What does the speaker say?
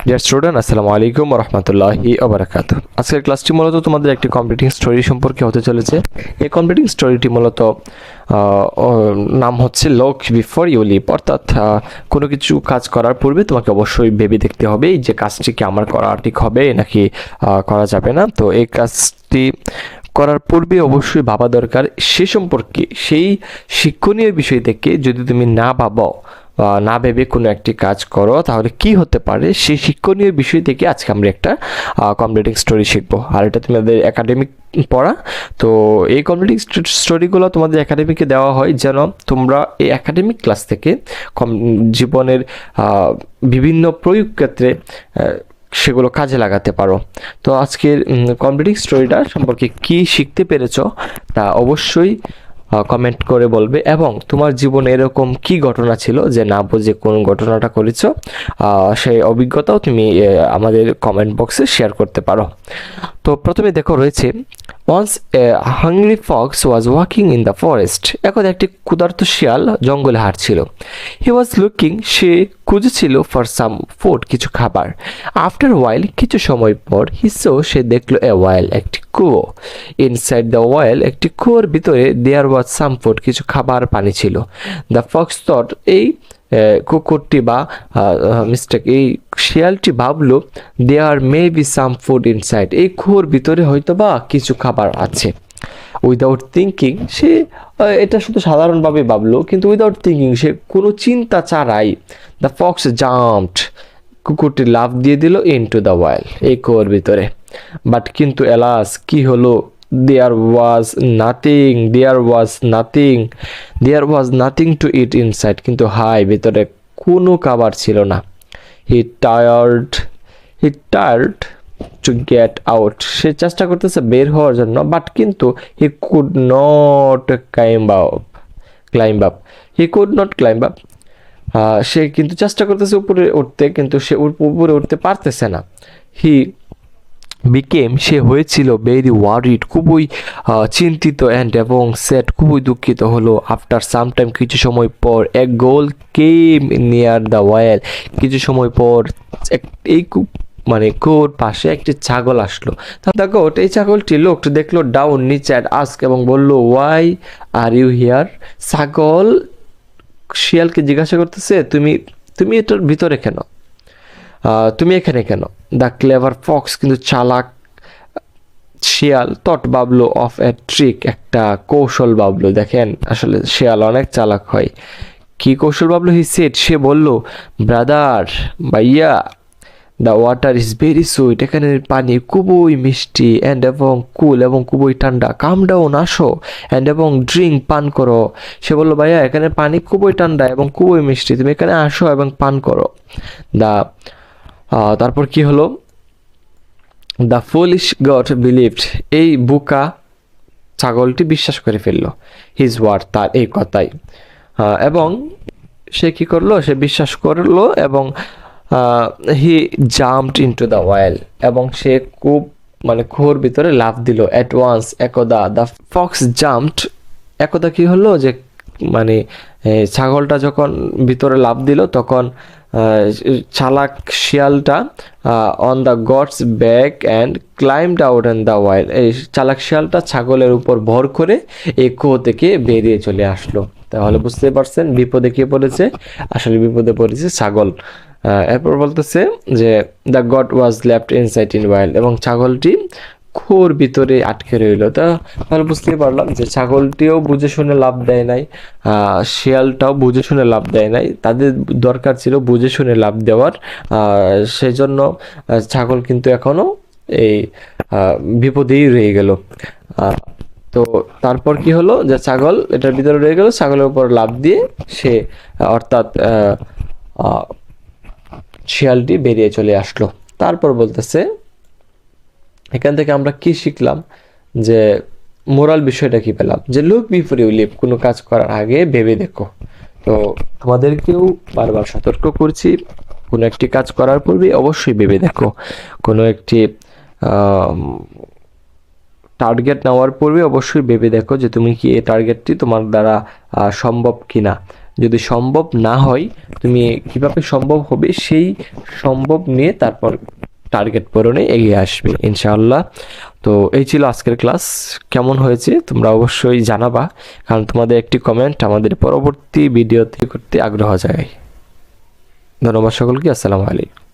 Dear student, আসসালামু আলাইকুম ওয়া রাহমাতুল্লাহি ওয়া বারাকাতুহু। আজকের ক্লাসটি মূলত তোমাদের একটি কমপ্লিটিং স্টোরি সম্পর্কে হতে চলেছে। এই কমপ্লিটিং স্টোরিটি মূলত নাম হচ্ছে লক বিফোর ইউ লিভ, অর্থাৎ কোনো কিছু কাজ করার পূর্বে তোমাকে অবশ্যই ভেবে দেখতে হবে যে কাজটি কি আমার করা ঠিক হবে নাকি করা যাবে না। তো এই কাজটি করার পূর্বে অবশ্যই ভাবা দরকার সে সম্পর্কে, সেই শিক্ষণীয় বিষয় থেকে যদি তুমি না ভাবো, না ভেবে কোনো একটি কাজ করো, তাহলে কি হতে পারে সেই শিক্ষণীয় বিষয় থেকে আজকে আমরা একটা কমপ্লিটিং স্টোরি শিখবো। আর এটা তোমাদের একাডেমিক পড়া। তো এই কমপ্লিটিং স্টোরিগুলো তোমাদের একাডেমিকে দেওয়া হয় যেন তোমরা এই একাডেমিক ক্লাস থেকে জীবনের বিভিন্ন প্রয়োগ ক্ষেত্রে সেগুলো কাজে লাগাতে পারো। তো আজকের কমপ্লিটিং স্টোরিটা সম্পর্কে কি শিখতে পেরেছো তা অবশ্যই কমেন্ট করে বলবে, এবং তোমার জীবনে এরকম কি ঘটনা ছিল যে না বুঝে কোন ঘটনাটা করেছো, সেই অভিজ্ঞতাও তুমি আমাদের কমেন্ট বক্সে শেয়ার করতে পারো। তো প্রথমে দেখো রয়েছে, once a hungry fox was walking in the forest. এখন একটি ক্ষুধার্ত শিয়াল জঙ্গলে হাঁটছিল। হি ওয়াজ লুকিং, সে খুঁজেছিল ফর সাম ফুড, কিছু খাবার। আফটার ওয়াইল, কিছু সময় পর, সে দেখলো এ ওয়েল, একটি কুয়ো। ইনসাইড দ্য ওয়েল, একটি কুয়োর ভিতরে দেয়ার ওয়াজ সাম ফুড, কিছু খাবার পানি ছিল। দ্য ফক্স থট, এই কুকুরটি বা এই শিয়ালটি ভাবলো, there may be some food inside, এই কুয়োর ভিতরে হয়তো বা কিছু খাবার আছে। উইদাউট থিঙ্কিং, সে এটা শুধু সাধারণভাবে ভাবলো, কিন্তু উইদাউট থিঙ্কিং, সে কোনো চিন্তা ছাড়াই, দ্য ফক্স জাম্পড, কুকুরটি লাফ দিয়ে দিল ইনটু দ্য ওয়েল, এই কুয়োর ভিতরে। বাট কিন্তু এলাস, কি হলো, there was nothing to eat inside, কিন্তু হাই, ভিতরে কোনো খাবার ছিল না। he tried to get out, সে চেষ্টা করতেছে বের হওয়ার জন্য, বাট কিন্তু he could not climb up, সে কিন্তু চেষ্টা করতেছে উপরে উঠতে, কিন্তু সে উপরে উঠতে পারতেছে না। সে হয়েছিল ভেরি ওয়ারিড, খুবই চিন্তিত, এবং সেট, খুবই দুঃখিত হলো। আফটার সাম টাইম, কিছু সময় পর, এ গোল কেম নিয়ার দ্য ওয়েল, কিছু সময় পর এই কুয়োর পাশে একটি ছাগল আসলো। দ্য গোট, এই ছাগলটি দেখলো ডাউন, নিচে, অ্যান্ড আস্ক, এবং বলল, ওয়াই আর ইউ হিয়ার। ছাগল শিয়ালকে জিজ্ঞাসা করতেছে, তুমি এটার ভিতরে কেন, তুমি এখানে কেন। দ্য ক্লেভার ফক্স, কিন্তু চালাক শিয়াল, থট, ভাবলো, অফ এ ট্রিক, একটা কৌশল ভাবলো। দেখেন আসলে শিয়াল অনেক চালাক হয়। কি কৌশল ভাবলো? সে বলল, ব্রাদার, ভাইয়া, the water is very sweet, এখানে পানি খুবই মিষ্টি, এবং কুল, এবং খুবই ঠান্ডা। কাম ডাউন, আসো, এবং ড্রিঙ্ক, পান করো। সে বলল, ভাইয়া, এখানে পানি খুবই ঠান্ডা এবং খুবই মিষ্টি, তুমি এখানে আসো এবং পান করো। তারপর কি হলো? দ্য ফুলিশ গট বিলিভড, এই বোকা ছাগলটি বিশ্বাস করে ফেললো হিজ ওয়ার্ড, তার এই কথাই। এবং সে কি করলো? সে বিশ্বাস করলো, এবং he jumped into the well, এবং সে কুয়োর ভিতরে লাফ দিল। অ্যাট ওয়ান্স, একদা, দ্য ফক্স জাম্পড, একদা কি হলো যে ছাগলটা যখন ভিতরে লাফ দিল, তখন চালাক শিয়ালটা on the goat's back and climbed out on the well, এই চালাক শিয়ালটা ছাগলের উপর ভর করে এই কুয়ো থেকে বেরিয়ে চলে আসলো। তাহলে বুঝতে পারছেন বিপদে কে পড়েছে? আসলে বিপদে পড়েছে ছাগল। এরপর বলতেছে যে the god was left inside in well, এবং ছাগলটি কুয়োর ভিতরে আটকে রইল। তাহলে বুঝতে পারলাম যে ছাগলটিও বুঝে শুনে লাভ দেয় নাই, শিয়ালটাও বুঝে শুনে লাভ দেয় নাই, তাদের দরকার ছিল বুঝে শুনে লাভ দেওয়ার। সেজন্য ছাগল কিন্তু এখনো এই বিপদেই রয়ে গেল। তো তারপর কি হলো যে ছাগল এটার ভিতরে রয়ে গেল, ছাগলের উপর লাফ দিয়ে সে, অর্থাৎ শিয়ালটি বেরিয়ে চলে আসলো। তারপর বলতেছে, এখান থেকে আমরা কি শিখলাম, যে মোরাল বিষয়টা কি পেলাম, যে লুক বিফোর ইউ লিভ, কোনো কাজ করার আগে ভেবে দেখো। তো তোমাদেরকেও বারবার সতর্ক করছি, কোনো একটি কাজ করার পূর্বে অবশ্যই ভেবে দেখো। কোনো একটি টার্গেট নেওয়ার পূর্বে অবশ্যই ভেবে দেখো যে তুমি কি এই টার্গেটটি তোমার দ্বারা সম্ভব কিনা। যদি সম্ভব না হয় তুমি কিভাবে সম্ভব হবে সেই সম্ভব নিয়ে তারপর টার্গেট পূরণে এগিয়ে আসবে ইনশাআল্লাহ। তো এই ছিল আজকের ক্লাস। কেমন হয়েছে তোমরা অবশ্যই জানাবা, কারণ তোমাদের একটি কমেন্ট আমাদের পরবর্তী ভিডিও করতে আগ্রহ জাগায়। ধন্যবাদ সকলকে। আসসালামু আলাইকুম।